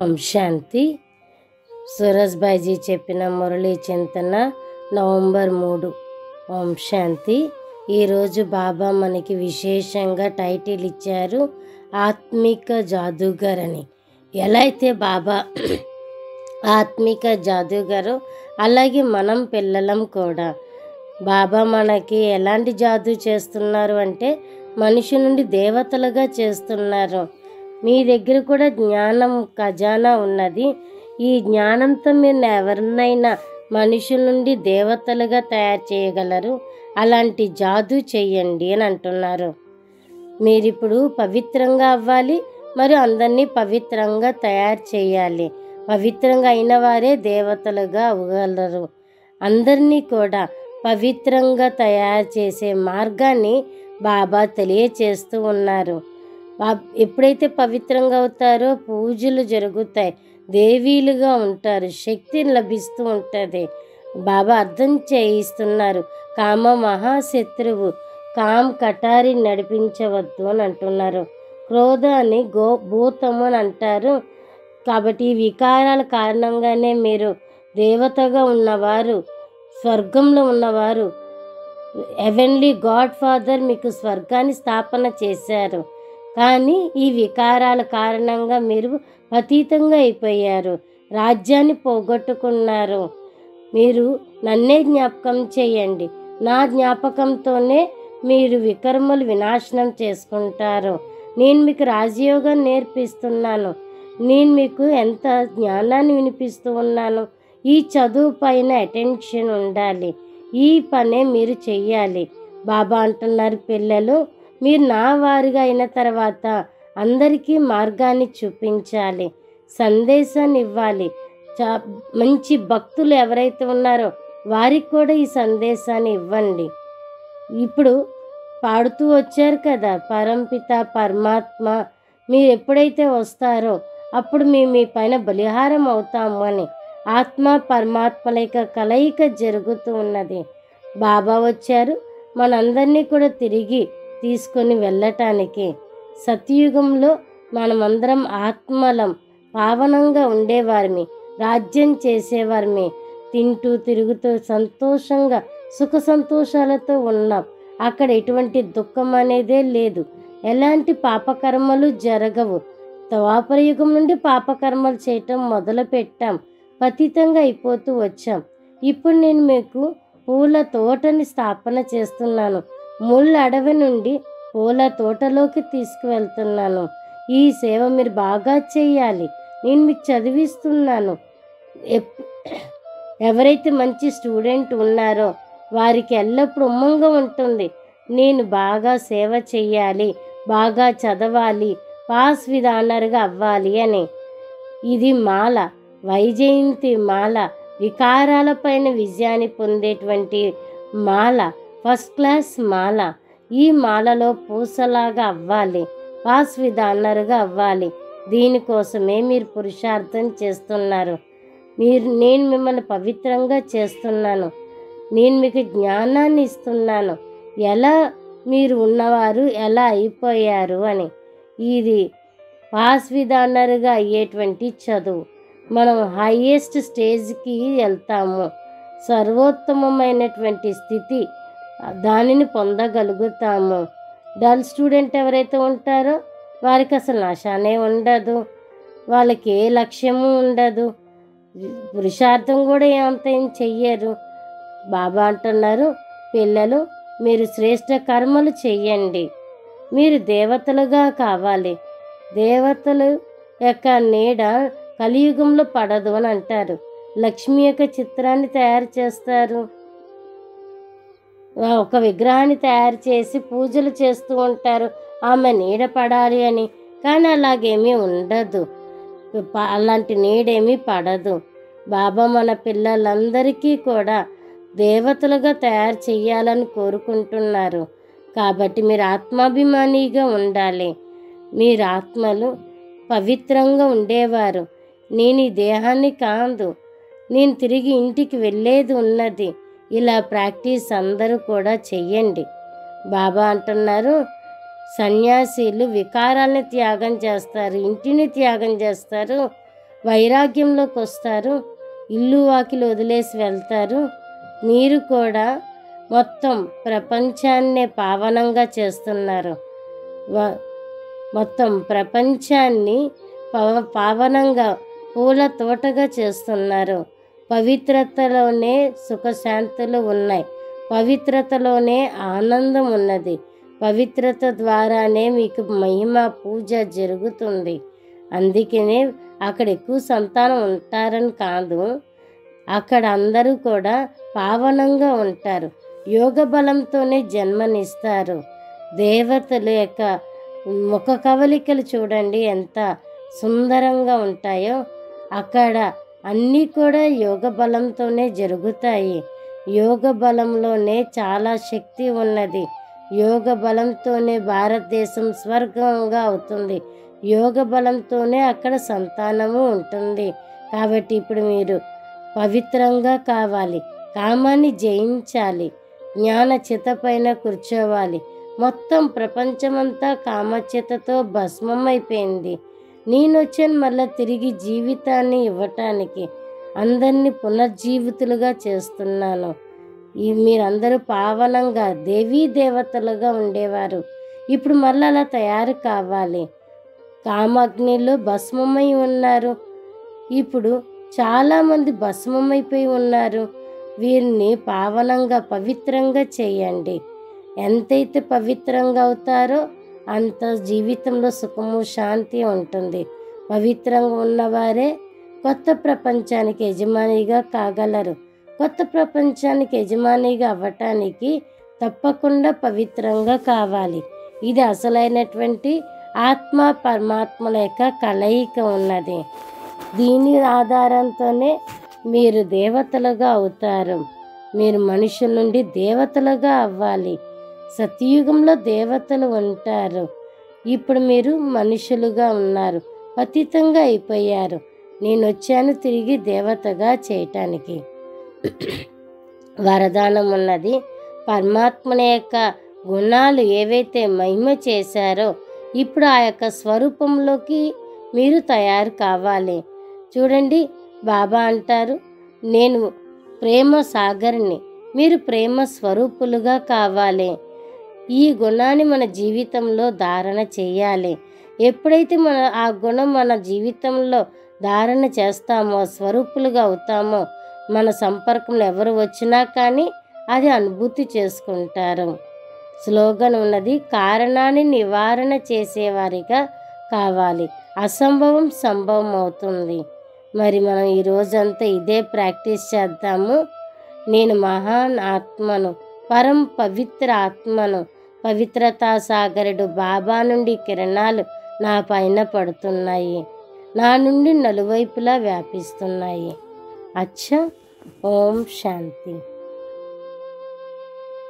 ఓం శాంతి. సురస్బాయిజీ చెప్పిన మురళీ చింతన నవంబర్ 3. ఓం శాంతి. ఈరోజు బాబా మనకి విశేషంగా టైటిల్ ఇచ్చారు, ఆత్మిక జాదూగర్ అని. ఎలా అయితే బాబా ఆత్మిక జాదూగరు, అలాగే మనం పిల్లలం కూడా. బాబా మనకి ఎలాంటి జాదూ చేస్తున్నారు అంటే, మనిషి నుండి దేవతలుగా చేస్తున్నారు. మీ దగ్గర కూడా జ్ఞానం ఖజానా ఉన్నది. ఈ జ్ఞానంతో మీరు ఎవరినైనా మనుషుల నుండి దేవతలుగా తయారు చేయగలరు. అలాంటి జాదూ చెయ్యండి అని అంటున్నారు. మీరిప్పుడు పవిత్రంగా అవ్వాలి, మరియు అందరినీ పవిత్రంగా తయారు చేయాలి. పవిత్రంగా అయిన వారే దేవతలుగా అవ్వగలరు. అందరినీ కూడా పవిత్రంగా తయారు చేసే మార్గాన్ని బాబా తెలియచేస్తూ ఉన్నారు. ఎప్పుడైతే పవిత్రంగా అవుతారో పూజలు జరుగుతాయి, దేవీలుగా ఉంటారు, శక్తి లభిస్తూ ఉంటుంది. బాబా అర్థం చేయిస్తున్నారు, కామ మహాశత్రువు, కామ్ కటారి నడిపించవద్దు అని అంటున్నారు. క్రోధాన్ని భూతము అని అంటారు. కాబట్టి ఈ వికారాల కారణంగానే మీరు దేవతగా ఉన్నవారు, స్వర్గంలో ఉన్నవారు, హెవెన్లీ గాడ్ ఫాదర్ మీకు స్వర్గాన్ని స్థాపన చేశారు. కానీ ఈ వికారాల కారణంగా మీరు పతీతంగా అయిపోయారు, రాజ్యాన్ని పోగొట్టుకున్నారు. మీరు నన్నే జ్ఞాపకం చేయండి, నా జ్ఞాపకంతోనే మీరు వికర్మలు వినాశనం చేసుకుంటారు. నేను మీకు రాజయోగం నేర్పిస్తున్నాను, నేను మీకు ఎంత జ్ఞానాన్ని వినిపిస్తూ ఉన్నాను. ఈ చదువు పైన అటెన్షన్ ఉండాలి, ఈ పనే మీరు చెయ్యాలి. బాబా అంటున్నారు, పిల్లలు మీరు నా వారిగా అయిన తర్వాత అందరికీ మార్గాన్ని చూపించాలి, సందేశాన్ని ఇవ్వాలి. మంచి భక్తులు ఎవరైతే ఉన్నారో వారికి కూడా ఈ సందేశాన్ని ఇవ్వండి. ఇప్పుడు పాడుతూ వచ్చారు కదా, పరంపిత పరమాత్మ మీరు ఎప్పుడైతే వస్తారో అప్పుడు మేము మీ పైన బలిహారం అవుతాము అని. ఆత్మ పరమాత్మల యొక్క కలయిక జరుగుతూ ఉన్నది. బాబా వచ్చారు మనందరినీ కూడా తిరిగి తీసుకొని వెళ్ళటానికి. సత్యయుగంలో మనమందరం ఆత్మలం, పావనంగా ఉండేవారిని, రాజ్యం చేసేవారిని, తింటూ తిరుగుతూ సంతోషంగా సుఖ సంతోషాలతో ఉన్నాం. అక్కడ ఎటువంటి దుఃఖం అనేదే లేదు, ఎలాంటి పాపకర్మలు జరగవు. ద్వాపర యుగం నుండి పాపకర్మలు చేయటం మొదలు పెట్టాం, పతితంగా అయిపోతూ వచ్చాం. ఇప్పుడు నేను మీకు పూల తోటని స్థాపన చేస్తున్నాను, ముళ్ళ అడవి నుండి పూల తోటలోకి తీసుకువెళ్తున్నాను. ఈ సేవ మీరు బాగా చేయాలి, నేను మీకు చదివిస్తున్నాను. ఎవరైతే మంచి స్టూడెంట్ ఉన్నారో వారికి ఎల్లప్పుడూ ఉమ్మంగా ఉంటుంది, నేను బాగా సేవ చెయ్యాలి, బాగా చదవాలి, పాస్ విత్ ఆనర్గా అవ్వాలి అని. ఇది మాల, వైజయంతి మాల, వికారాలపైన విజయాన్ని పొందేటువంటి మాల, ఫస్ట్ క్లాస్ మాల. ఈ మాలలో పూసలాగా అవ్వాలి, పాస్ విత్ ఆనర్గా అవ్వాలి. దీనికోసమే మీరు పురుషార్థం చేస్తున్నారు. నేను మిమ్మల్ని పవిత్రంగా చేస్తున్నాను, నేను మీకు జ్ఞానాన్ని ఇస్తున్నాను, ఎలా మీరు ఉన్నవారు ఎలా అయిపోయారు అని. ఇది పాస్ విత్ ఆనర్గా అయ్యేటువంటి చదువు. మనం హైయెస్ట్ స్టేజ్కి వెళ్తాము, సర్వోత్తమమైనటువంటి స్థితి దానిని పొందగలుగుతాము. డల్ స్టూడెంట్ ఎవరైతే ఉంటారో వారికి అసలు నశానే ఉండదు, వాళ్ళకి ఏ లక్ష్యము ఉండదు, పురుషార్థం కూడా ఏం చెయ్యరు. బాబా అంటున్నారు, పిల్లలు మీరు శ్రేష్ఠ కర్మలు చెయ్యండి, మీరు దేవతలుగా కావాలి. దేవతలు యొక్క నీడ కలియుగంలో పడదు అని అంటారు. లక్ష్మి యొక్క చిత్రాన్ని తయారు చేస్తారు, ఒక విగ్రహాన్ని తయారు చేసి పూజలు చేస్తూ ఉంటారు, ఆమె నీడ పడాలి అని. కానీ అలాగేమీ ఉండదు, అలాంటి నీడేమీ పడదు. బాబా మన పిల్లలందరికీ కూడా దేవతలుగా తయారు చేయాలని కోరుకుంటున్నారు. కాబట్టి మీరు ఆత్మాభిమానిగా ఉండాలి, మీరు ఆత్మలు పవిత్రంగా ఉండేవారు. నేను ఈ దేహాన్ని కాదు, నేను తిరిగి ఇంటికి వెళ్ళేది ఉన్నది. ఇలా ప్రాక్టీస్ అందరూ కూడా చెయ్యండి. బాబా అంటున్నారు, సన్యాసీలు వికారాన్ని త్యాగం చేస్తారు, ఇంటిని త్యాగం చేస్తారు, వైరాగ్యంలోకి వస్తారు, ఇల్లు వాకిలు వదిలేసి వెళ్తారు. మీరు కూడా మొత్తం ప్రపంచాన్నే పావనంగా చేస్తున్నారు. మొత్తం ప్రపంచాన్ని పావనంగా పూల తోటగా చేస్తున్నారు. పవిత్రతలోనే సుఖశాంతులు ఉన్నాయి, పవిత్రతలోనే ఆనందం ఉన్నది, పవిత్రత ద్వారానే మీకు మహిమ పూజ జరుగుతుంది. అందుకనే అక్కడ ఎక్కువ సంతానం ఉంటారని కాదు, అక్కడ అందరూ కూడా పావనంగా ఉంటారు. యోగ బలంతోనే జన్మనిస్తారు. దేవతల యొక్క ముఖ కవలికలు చూడండి ఎంత సుందరంగా ఉంటాయో. అక్కడ అన్నీ కూడా యోగ బలంతోనే జరుగుతాయి. యోగ బలంలోనే చాలా శక్తి ఉన్నది. యోగ బలంతోనే భారతదేశం స్వర్గంగా అవుతుంది. యోగ బలంతోనే అక్కడ సంతానము ఉంటుంది. కాబట్టి ఇప్పుడు మీరు పవిత్రంగా కావాలి, కామాన్ని జయించాలి, జ్ఞానచిత పైన కూర్చోవాలి. మొత్తం ప్రపంచమంతా కామచితతో భస్మమైపోయింది. నేను వచ్చాను మళ్ళీ తిరిగి జీవితాన్ని ఇవ్వటానికి, అందరినీ పునర్జీవితులుగా చేస్తున్నాను. మీరందరూ పావనంగా దేవీ దేవతలుగా ఉండేవారు, ఇప్పుడు మళ్ళీ అలా తయారు కావాలి. కామాగ్నిలో భస్మమై ఉన్నారు, ఇప్పుడు చాలామంది భస్మమైపోయి ఉన్నారు. వీరిని పావనంగా పవిత్రంగా చేయండి. ఎంతైతే పవిత్రంగా అవుతారో అంత జీవితంలో సుఖము శాంతి ఉంటుంది. పవిత్రంగా ఉన్నవారే కొత్త ప్రపంచానికి యజమానిగా కాగలరు. కొత్త ప్రపంచానికి యజమానిగా అవ్వటానికి తప్పకుండా పవిత్రంగా కావాలి. ఇది అసలైనటువంటి ఆత్మ పరమాత్మల యొక్క కలయిక ఉన్నది. దీని ఆధారంతోనే మీరు దేవతలుగా అవుతారు. మీరు మనుషుల నుండి దేవతలుగా అవ్వాలి. సత్యయుగంలో దేవతలు ఉంటారు, ఇప్పుడు మీరు మనుషులుగా ఉన్నారు, పతితంగా అయిపోయారు. నేను వచ్చాను తిరిగి దేవతగా చేయటానికి. వరదానం ఉన్నది. పరమాత్మని యొక్క గుణాలు ఏవైతే మహిమ చేశారో ఇప్పుడు ఆ యొక్క స్వరూపంలోకి మీరు తయారు కావాలి. చూడండి, బాబా అంటారు, నేను ప్రేమ సాగర్ని, మీరు ప్రేమ స్వరూపులుగా కావాలి. ఈ గుణాన్ని మన జీవితంలో ధారణ చేయాలి. ఎప్పుడైతే ఆ గుణం మన జీవితంలో ధారణ చేస్తామో, స్వరూపులుగా అవుతామో, మన సంపర్కంలో ఎవరు వచ్చినా కానీ అది అనుభూతి చేసుకుంటారు. స్లోగన్ ఉన్నది, కారణాన్ని నివారణ చేసేవారిగా కావాలి, అసంభవం సంభవం అవుతుంది. మరి మనం ఈ రోజంతా ఇదే ప్రాక్టీస్ చేద్దాము. నేను మహాన్ ఆత్మను, పరం పవిత్ర ఆత్మను, పవిత్రతా సాగరుడు బాబా నుండి కిరణాలు నా పైన పడుతున్నాయి, నా నుండి నలువైపులా వ్యాపిస్తున్నాయి. అచ్చా, ఓం శాంతి.